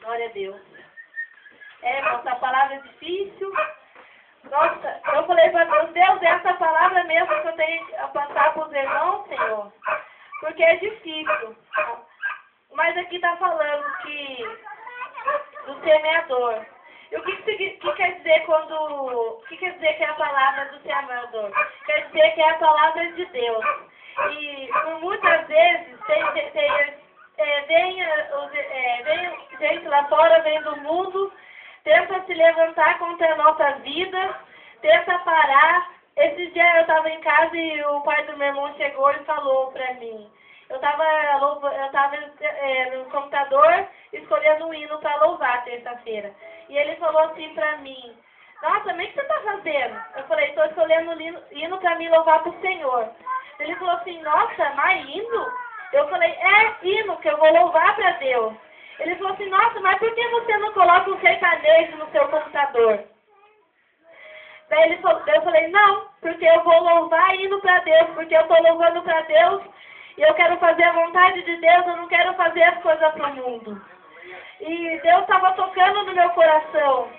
Glória a Deus. Nossa palavra é difícil. Nossa, eu falei para Deus, Deus, essa palavra mesmo que eu tenho que passar para os irmãos, Senhor. Porque é difícil. Mas aqui está falando do semeador. E o que quer dizer o que quer dizer que é a palavra do semeador? Quer dizer que é a palavra de Deus. E por muitas vezes vem gente lá fora, vem do mundo, tenta se levantar contra a nossa vida, tenta parar. Esses dias eu estava em casa e o pai do meu irmão chegou e falou para mim. Eu estava no computador escolhendo um hino para louvar terça-feira. E ele falou assim para mim, nossa, mas o que você está fazendo? Eu falei, estou escolhendo um hino para me louvar para o Senhor. Ele falou assim, nossa, mas hino? Eu falei, hino que eu vou louvar para Deus. Ele falou assim, nossa, mas por que você não coloca um sertanejo no seu computador? Daí eu falei, não, porque eu vou louvar hino para Deus, porque eu estou louvando para Deus e eu quero fazer a vontade de Deus, eu não quero fazer as coisas para o mundo. E Deus estava tocando no meu coração.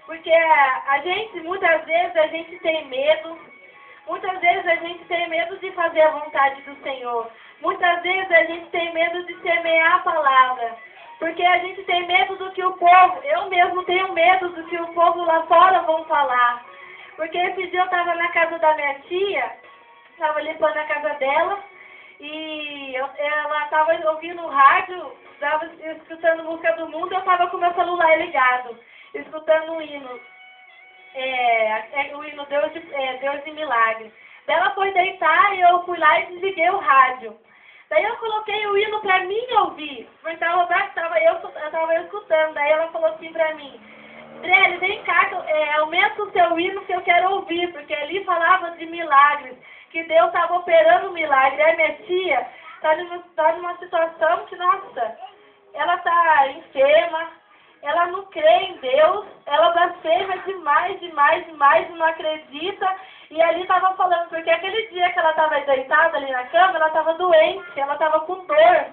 Porque a gente, muitas vezes, a gente tem medo. Muitas vezes a gente tem medo de fazer a vontade do Senhor. Muitas vezes a gente tem medo de semear a palavra. Porque a gente tem medo do que o povo, eu mesmo tenho medo do que o povo lá fora vão falar. Porque esse dia eu estava na casa da minha tia, estava limpando a casa dela, e ela estava ouvindo o rádio, estava escutando música do mundo, eu estava com meu celular ligado, escutando um hino. O hino Deus de Milagre. Daí ela foi deitar e eu fui lá e desliguei o rádio. Daí eu coloquei o hino para mim ouvir. Então eu estava escutando. Daí ela falou assim para mim, Drelly, vem cá, aumenta o seu hino que eu quero ouvir, porque ali falava de milagres, que Deus estava operando um milagre. Aí minha tia está numa situação que, nossa, ela está enferma, ela não crê em Deus, ela blasfema demais, não acredita. E ali estava falando, porque aquele dia que ela estava deitada ali na cama, ela estava doente, ela estava com dor.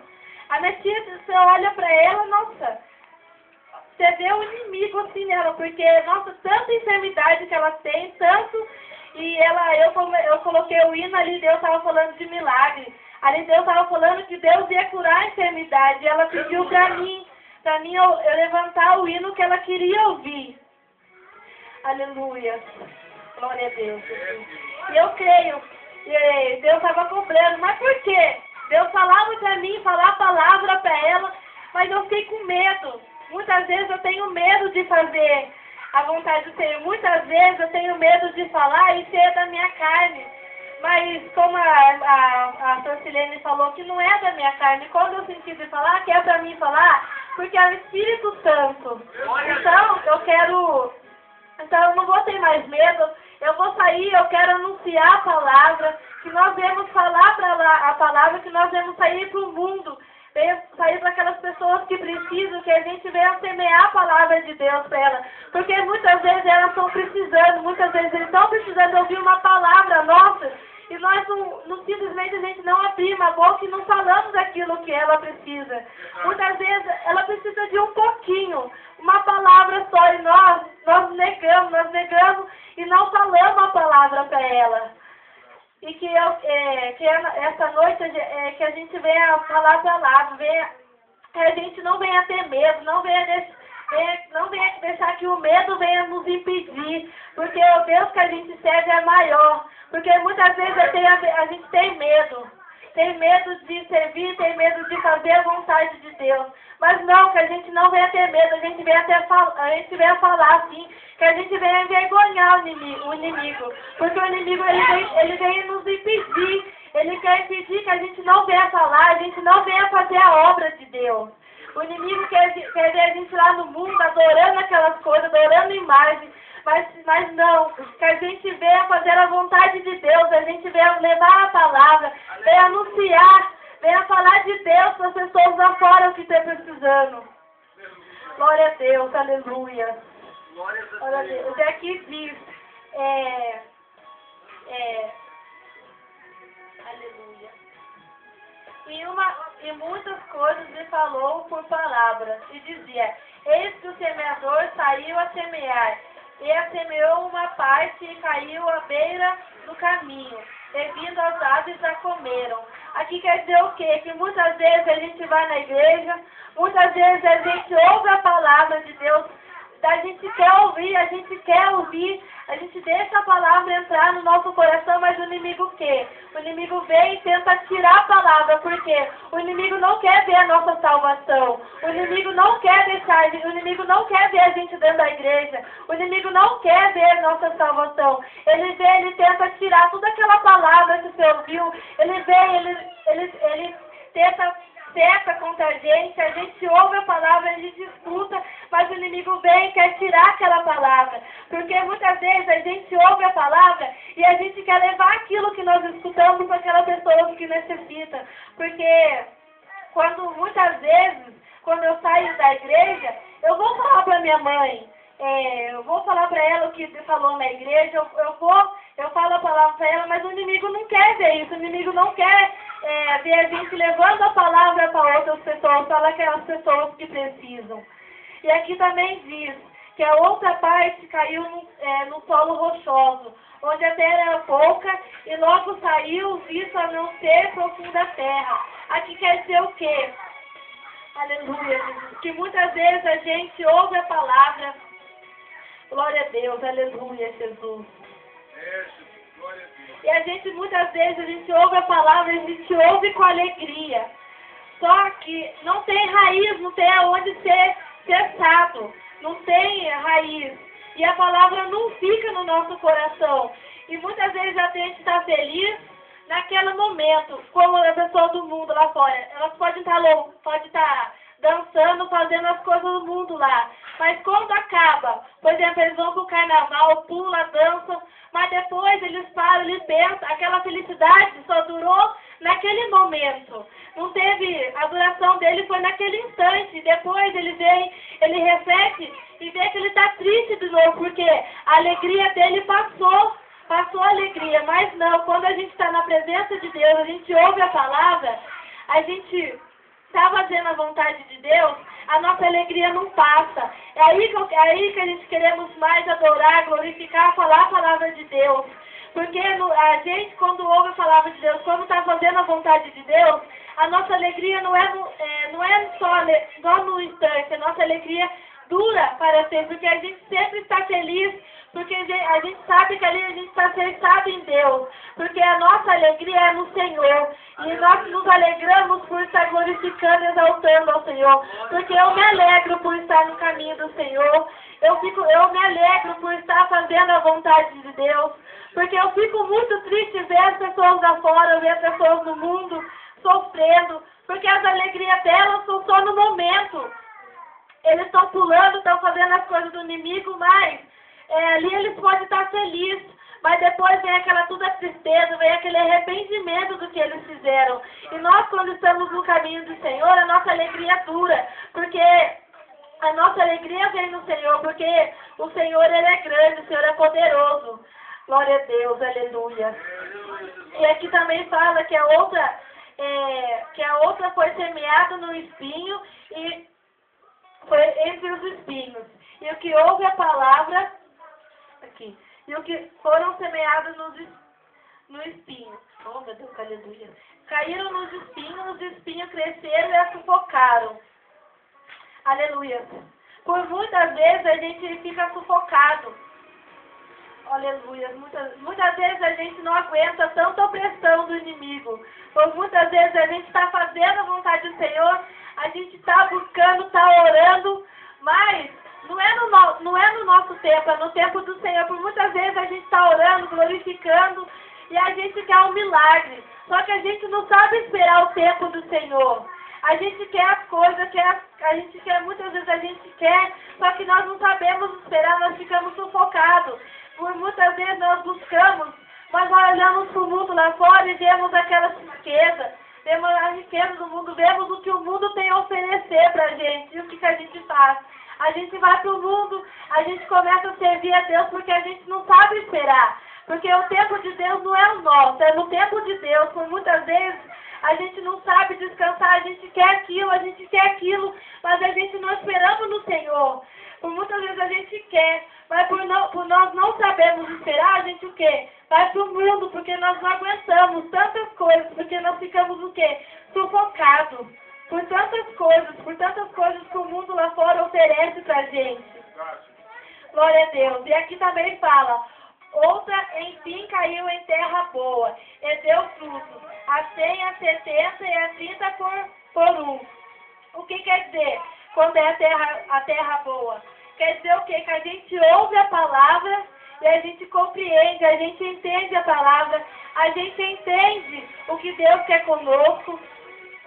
A minha tia, você olha para ela, nossa, você vê o inimigo assim nela, porque, nossa, tanta enfermidade que ela tem, tanto. E eu coloquei o hino ali, Deus estava falando de milagre. Ali Deus estava falando que Deus ia curar a enfermidade. E ela pediu para mim eu levantar o hino que ela queria ouvir. Aleluia. Glória a Deus. E eu creio. E Deus estava cobrando. Mas por quê? Deus falava para mim, falar a palavra para ela, mas eu fiquei com medo. Muitas vezes eu tenho medo de fazer a vontade do Senhor. Muitas vezes eu tenho medo de falar e ser da minha carne. Mas como a Francilene falou que não é da minha carne, quando eu senti de falar, que é para mim falar, porque é o Espírito Santo. Então eu não vou ter mais medo, eu vou sair, eu quero anunciar a palavra, que nós devemos falar a palavra, que nós devemos sair para o mundo, sair para aquelas pessoas que precisam, que a gente venha semear a palavra de Deus para elas. Porque muitas vezes elas estão precisando, muitas vezes eles estão precisando ouvir uma palavra nossa, e nós simplesmente a gente não abrimos a boca e não falamos aquilo que ela precisa. Muitas vezes ela precisa de um pouquinho, uma palavra só, e nós negamos e não falamos a palavra para ela. E que essa noite que a gente venha falar a palavra, que a gente não venha ter medo, não venha deixar que o medo venha nos impedir, porque o Deus que a gente serve é maior. Porque muitas vezes a gente tem medo de servir, tem medo de fazer a vontade de Deus. Mas não, que a gente não venha ter medo, a gente venha falar assim, que a gente venha envergonhar o inimigo. Porque o inimigo ele vem nos impedir, ele quer impedir que a gente não venha falar, a gente não venha fazer a obra de Deus. O inimigo quer ver a gente lá no mundo adorando aquelas coisas, adorando imagens. Mas não, que a gente venha fazer a vontade de Deus, a gente venha levar a palavra, venha anunciar, venha falar de Deus para as pessoas lá fora que estão precisando. Glória a Deus, aleluia. Glória a Deus. E aqui diz, aleluia. e muitas coisas lhe falou por palavra, e dizia: eis que o semeador saiu a semear, e semeou uma parte e caiu à beira do caminho, e vindo as aves a comeram. Aqui quer dizer o quê? Que muitas vezes a gente vai na igreja, muitas vezes a gente ouve a palavra de Deus, a gente quer ouvir, a gente deixa a palavra entrar no nosso coração, mas o inimigo quer? O inimigo vem e tenta tirar a palavra, porque o inimigo não quer ver a nossa salvação, o inimigo não quer ver a gente dentro da igreja, o inimigo não quer ver a nossa salvação. Ele vem, ele tenta tirar toda aquela palavra que você ouviu, ele tenta contra a gente ouve a palavra, a gente escuta, mas o inimigo vem e quer tirar aquela palavra, porque muitas vezes a gente ouve a palavra e a gente quer levar aquilo que nós escutamos para aquela pessoa que necessita, porque muitas vezes, quando eu saio da igreja, eu vou falar para minha mãe, eu vou falar para ela o que você falou na igreja, eu falo a palavra para ela, mas o inimigo não quer ver isso, o inimigo não quer ver a gente levando a palavra para outras pessoas, para aquelas pessoas que precisam. E aqui também diz que a outra parte caiu no solo rochoso, onde a terra era pouca, e logo saiu, visto a não ser profunda terra. Aqui quer dizer o quê? Aleluia, Jesus. Que muitas vezes a gente ouve a palavra, glória a Deus, aleluia, Jesus. E a gente, muitas vezes, a gente ouve a palavra, a gente ouve com alegria. Só que não tem raiz, não tem aonde ser cessado, não tem raiz. E a palavra não fica no nosso coração. E muitas vezes a gente está feliz naquele momento, como a pessoa do mundo lá fora. Elas podem estar dançando, fazendo as coisas do mundo lá. Mas quando acaba, por exemplo, eles vão pro carnaval, pula, dançam, mas depois eles param, eles pensam, aquela felicidade só durou naquele momento. Não teve, a duração dele foi naquele instante. Depois ele vem, ele reflete e vê que ele está triste de novo, porque a alegria dele passou a alegria. Mas não, quando a gente está na presença de Deus, a gente ouve a palavra, a gente está fazendo a vontade de Deus, a nossa alegria não passa. É aí que a gente queremos mais adorar, glorificar, falar a palavra de Deus. Porque a gente, quando ouve a palavra de Deus, quando está fazendo a vontade de Deus, a nossa alegria não é só no instante, a nossa alegria dura para sempre, porque a gente sempre está feliz, porque a gente sabe que ali a gente está sentado em Deus, porque a nossa alegria é no Senhor, e nós nos alegramos por estar glorificando e exaltando ao Senhor, porque eu me alegro por estar no caminho do Senhor, eu me alegro por estar fazendo a vontade de Deus, porque eu fico muito triste ver as pessoas lá fora, ver as pessoas no mundo sofrendo, porque as alegrias delas são só no momento. Eles estão pulando, estão fazendo as coisas do inimigo, mas ali eles podem estar felizes, mas depois vem toda tristeza, vem aquele arrependimento do que eles fizeram. E nós, quando estamos no caminho do Senhor, a nossa alegria dura, porque a nossa alegria vem no Senhor, porque o Senhor, Ele é grande, o Senhor é poderoso. Glória a Deus, aleluia. E aqui também fala que a outra foi semeada no espinho e foi entre os espinhos. E o que ouve a palavra, aqui, e o que foram semeados no espinho. Oh, meu Deus, aleluia. Caíram nos espinhos, os espinhos cresceram e a sufocaram. Aleluia. Por muitas vezes a gente fica sufocado. Aleluia. Muitas vezes a gente não aguenta tanta opressão do inimigo. Por muitas vezes a gente está fazendo a vontade do Senhor, a gente está buscando, está orando, mas não é no nosso tempo, é no tempo do Senhor. Por muitas vezes a gente está orando, glorificando, e a gente quer um milagre. Só que a gente não sabe esperar o tempo do Senhor. A gente quer as coisas, muitas vezes a gente quer, só que nós não sabemos esperar, nós ficamos sufocados. Por muitas vezes nós buscamos, mas nós olhamos para o mundo lá fora e vemos aquelas riquezas, vemos a riqueza do mundo, vemos o que o mundo tem a oferecer para a gente. E o que a gente faz? A gente vai para o mundo, a gente começa a servir a Deus porque a gente não sabe esperar. Porque o tempo de Deus não é o nosso, é no tempo de Deus. Por muitas vezes a gente não sabe descansar, a gente quer aquilo, mas a gente não esperamos no Senhor. Por muitas vezes a gente quer, mas por nós não sabemos esperar, a gente o quê? Vai pro mundo, porque nós não aguentamos tantas coisas, porque nós ficamos o quê? Sufocados por tantas coisas que o mundo lá fora oferece pra gente. Glória a Deus. E aqui também fala, outra, enfim, caiu em terra boa, e deu frutos, a 100, a 70 e a 30 por um. O que quer dizer quando é a terra boa? Quer dizer o quê? Que a gente ouve a palavra e a gente compreende, a gente entende a palavra, a gente entende o que Deus quer conosco.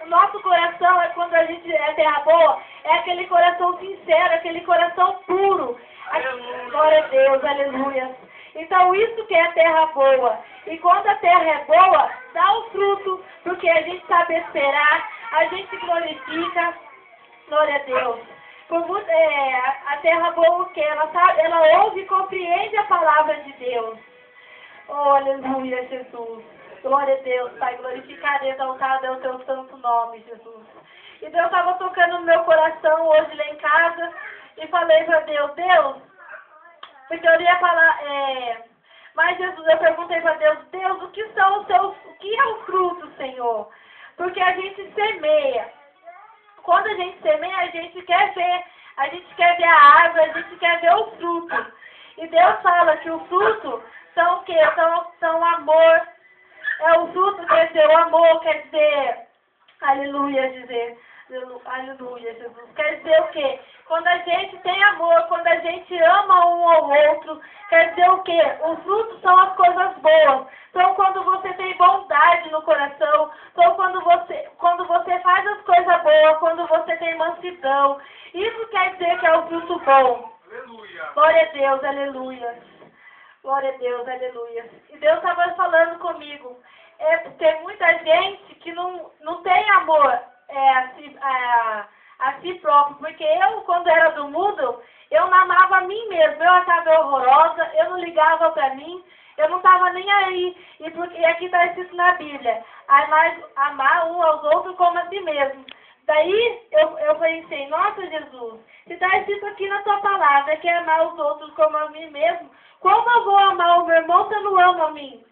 O nosso coração, quando a gente é terra boa, é aquele coração sincero, aquele coração puro. Glória a Deus, aleluia. Então isso que é a terra boa. E quando a terra é boa, dá o fruto, porque a gente sabe esperar, a gente glorifica. Glória a Deus. A terra boa o que? Ela ouve e compreende a palavra de Deus. Oh, aleluia, Jesus. Glória a Deus, Pai, glorificado e exaltado é o teu santo nome, Jesus. E Deus estava tocando no meu coração hoje lá em casa e falei para Deus, porque eu ia falar, mas Jesus, eu perguntei para Deus, o que é o fruto, Senhor? Porque a gente semeia. Quando a gente semeia, a gente quer ver a árvore, a gente quer ver o fruto. E Deus fala que o fruto são o quê? São amor. O fruto quer dizer o amor, quer dizer, aleluia, aleluia, Jesus. Quer dizer o quê? Quando a gente tem amor, quando a gente ama um ao outro, quer dizer o quê? Os frutos são as coisas boas. São quando você tem bondade no coração, são quando você faz as coisas boas, quando você tem mansidão. Isso quer dizer que é o fruto bom. Aleluia. Glória a Deus, aleluia. Glória a Deus, aleluia. E Deus estava falando comigo. Tem muita gente que não tem amor a si próprio. Porque eu, quando era do mundo, eu não amava a mim mesmo. Eu achava horrorosa, eu não ligava para mim, eu não estava nem aí. E aqui está escrito na Bíblia, amar um aos outros como a si mesmo. Daí eu pensei, nossa Jesus, se está escrito aqui na tua palavra que é amar os outros como a mim mesmo, como eu vou amar o meu irmão se eu não amo a mim?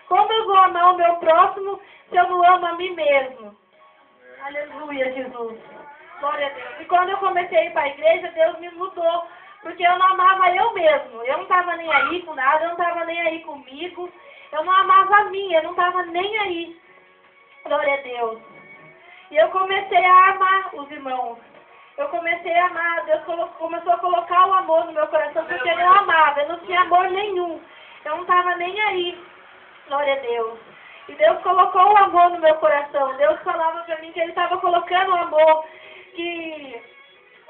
Como eu vou amar o meu próximo se eu não amo a mim mesmo? Aleluia, Jesus. Glória a Deus. E quando eu comecei a ir para a igreja, Deus me mudou, porque eu não amava eu mesmo. Eu não estava nem aí com nada, eu não estava nem aí comigo. Eu não amava a mim, eu não estava nem aí. Glória a Deus. E eu comecei a amar os irmãos. Eu comecei a amar. Deus começou a colocar o amor no meu coração, porque eu não amava. Eu não tinha amor nenhum. Eu não estava nem aí. Glória a Deus. E Deus colocou o amor no meu coração. Deus falava para mim que Ele estava colocando o amor. Que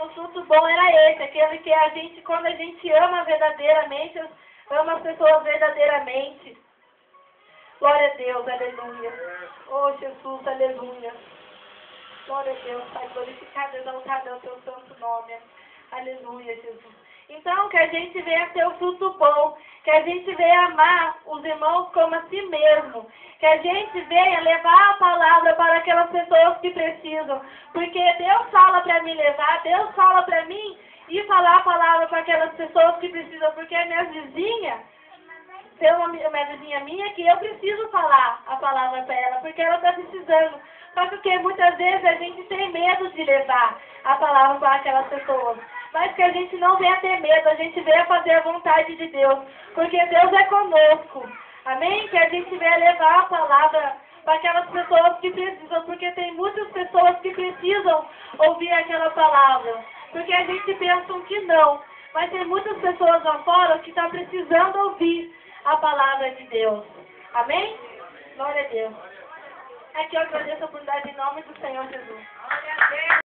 o fruto bom era esse. Aquele que a gente, quando a gente ama verdadeiramente, ama as pessoas verdadeiramente. Glória a Deus, aleluia. Oh, Jesus, aleluia. Glória a Deus, Pai, glorificado, exaltado é o teu santo nome. Aleluia, Jesus. Então, que a gente venha ter o fruto bom, que a gente venha amar os irmãos como a si mesmo, que a gente venha levar a palavra para aquelas pessoas que precisam, porque Deus fala para mim levar, Deus fala para mim ir falar a palavra para aquelas pessoas que precisam, porque a minha vizinha, tem uma vizinha minha que eu preciso falar a palavra para ela, porque ela está precisando. Só que muitas vezes a gente tem medo de levar a palavra para aquelas pessoas. Mas que a gente não venha ter medo, a gente venha fazer a vontade de Deus, porque Deus é conosco. Amém? Que a gente venha levar a palavra para aquelas pessoas que precisam, porque tem muitas pessoas que precisam ouvir aquela palavra. Porque a gente pensa que não, mas tem muitas pessoas lá fora que estão precisando ouvir a palavra de Deus. Amém? Glória a Deus. Aqui eu agradeço a oportunidade em nome do Senhor Jesus.